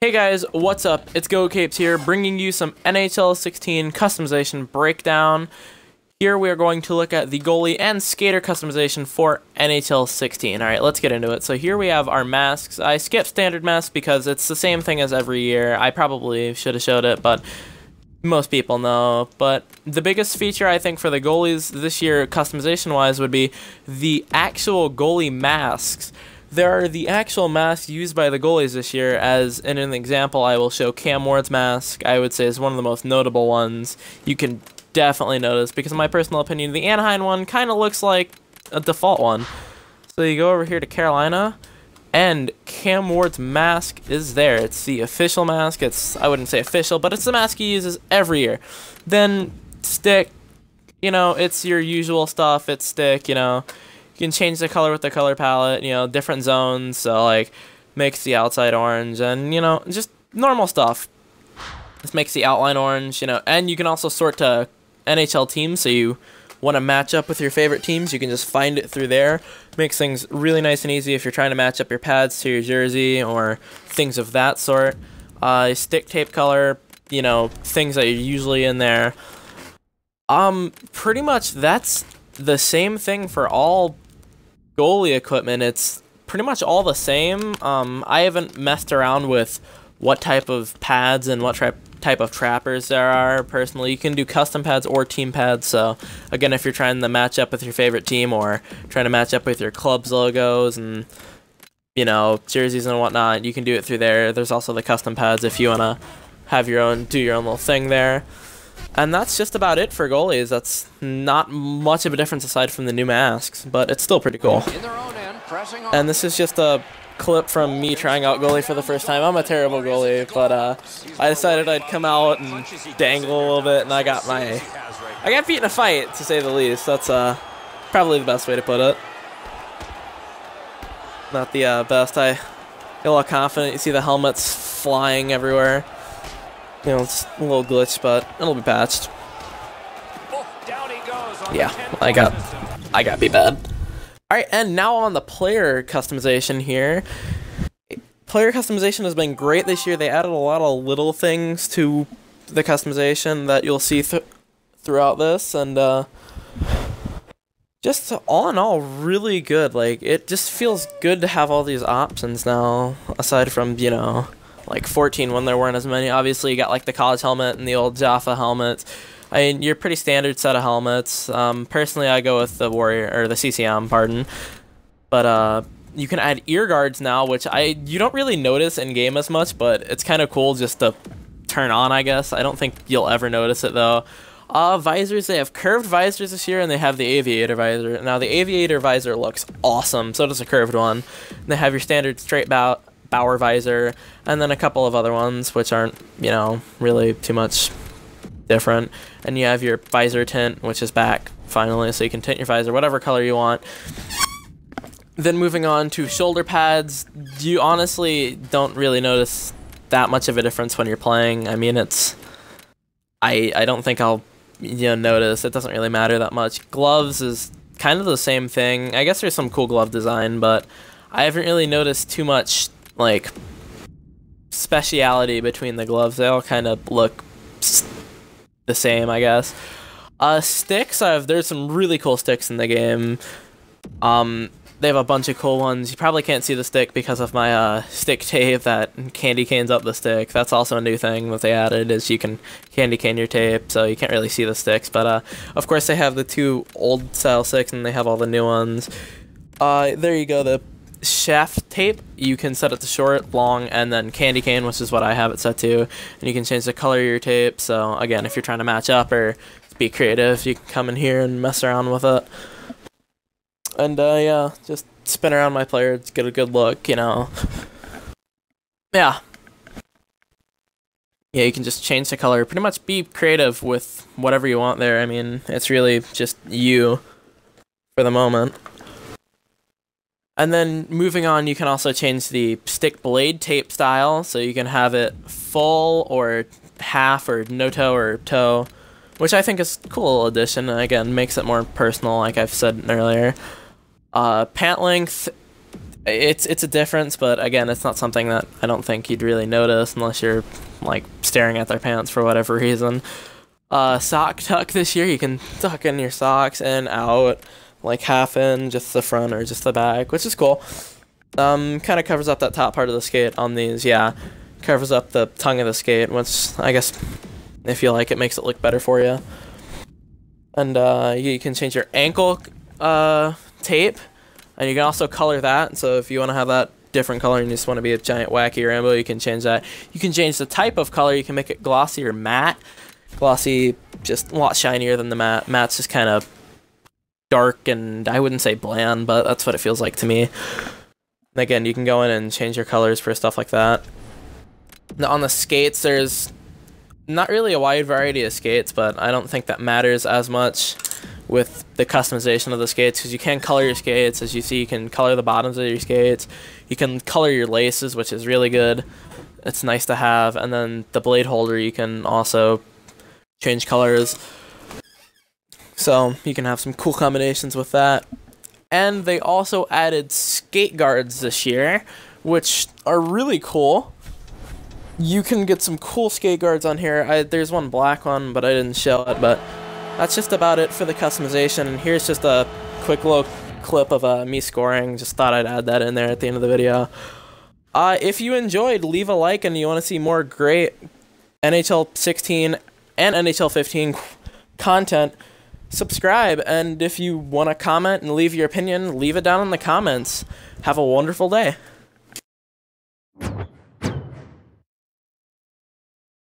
Hey guys, what's up? It's GoCapes here, bringing you some NHL 16 customization breakdown. Here we are going to look at the goalie and skater customization for NHL 16. Alright, let's get into it. So here we have our masks. I skipped standard masks because it's the same thing as every year. I probably should have showed it, but most people know. But the biggest feature I think for the goalies this year, customization-wise, would be the actual goalie masks. There are the actual masks used by the goalies this year, as in an example I will show Cam Ward's mask. I would say is one of the most notable ones. You can definitely notice, because in my personal opinion, the Anaheim one kind of looks like a default one. So you go over here to Carolina, and Cam Ward's mask is there. It's the official mask. I wouldn't say official, but it's the mask he uses every year. Then stick, it's your usual stuff. It's stick, You can change the color with the color palette, different zones, so like makes the outside orange and, just normal stuff. This makes the outline orange, and you can also sort to NHL teams, so you want to match up with your favorite teams, you can just find it through there. Makes things really nice and easy if you're trying to match up your pads to your jersey or things of that sort. Stick tape color, things that are usually in there. Pretty much that's the same thing for all goalie equipment. It's pretty much all the same. I haven't messed around with what type of pads and what type of trappers there are personally. You can do custom pads or team pads, so again, if you're trying to match up with your favorite team or trying to match up with your club's logos and jerseys and whatnot, you can do it through there. There's also the custom pads if you want to have do your own little thing there. And that's just about it for goalies. That's not much of a difference aside from the new masks, but it's still pretty cool. And this is just a clip from me trying out goalie for the first time. I'm a terrible goalie, but I decided I'd come out and dangle a little bit, and I got beat in a fight, to say the least. That's probably the best way to put it. Not the best. I get a little confident. You see the helmets flying everywhere. It's a little glitch, but it'll be patched. Yeah, I got beat bad. Alright, and now on the player customization here. Player customization has been great this year. They added a lot of little things to the customization that you'll see throughout this, and just all in all, really good. Like, it just feels good to have all these options now, aside from, like 14 when there weren't as many. Obviously, you got like the college helmet and the old Jaffa helmets. I mean, you're pretty standard set of helmets. Personally, I go with the Warrior, or the CCM, pardon. But you can add ear guards now, which you don't really notice in game as much, but it's kind of cool just to turn on, I guess. I don't think you'll ever notice it though. Visors, they have curved visors this year, and they have the aviator visor. Now the aviator visor looks awesome. So does a curved one. And they have your standard straight Bauer visor, and then a couple of other ones which aren't, really too much different. And you have your visor tint, which is back finally, so you can tint your visor whatever color you want. Then moving on to shoulder pads, you honestly don't really notice that much of a difference when you're playing. I mean, I don't think I'll notice. It doesn't really matter that much. Gloves is kind of the same thing. I guess there's some cool glove design, but I haven't really noticed too much like speciality between the gloves. They all kind of look the same, I guess. Sticks, there's some really cool sticks in the game. They have a bunch of cool ones. You probably can't see the stick because of my stick tape that candy canes up the stick. That's also a new thing that they added, is you can candy cane your tape, so you can't really see the sticks. But of course they have the two old style sticks, and they have all the new ones. There you go, the shaft tape. You can set it to short, long, and then candy cane, which is what I have it set to. And you can change the color of your tape. So again, if you're trying to match up or be creative, you can come in here and mess around with it. And yeah, just spin around my player, get a good look, Yeah. Yeah, you can just change the color. Pretty much be creative with whatever you want there. I mean, it's really just you for the moment. And then moving on, you can also change the stick blade tape style, so you can have it full or half or no toe or toe, which I think is a cool addition, and again, makes it more personal, like I've said earlier. Pant length, It's a difference, but again, it's not something that I don't think you'd really notice unless you're like staring at their pants for whatever reason. Sock tuck this year, you can tuck in your socks in, out, like half in, just the front or just the back, which is cool. Kind of covers up that top part of the skate on these, yeah. Covers up the tongue of the skate, which I guess if you like it makes it look better for you. And you can change your ankle tape, and you can also color that. So if you want to have that different color and you just want to be a giant wacky rainbow, you can change that. You can change the type of color. You can make it glossy or matte. Glossy, just a lot shinier than the matte. Matte's just kind of dark, and I wouldn't say bland, but that's what it feels like to me. And again, you can go in and change your colors for stuff like that. Now on the skates, there's not really a wide variety of skates, but I don't think that matters as much with the customization of the skates, because you can color your skates. As you see, you can color the bottoms of your skates. You can color your laces, which is really good. It's nice to have. And then the blade holder, you can also change colors. So you can have some cool combinations with that. And they also added skate guards this year, which are really cool. You can get some cool skate guards on here. There's one black one, but I didn't show it. But that's just about it for the customization. And here's just a quick little clip of me scoring. Just thought I'd add that in there at the end of the video. If you enjoyed, leave a like, and you want to see more great NHL 16 and NHL 15 content, subscribe. And if you want to comment and leave your opinion, leave it down in the comments. Have a wonderful day.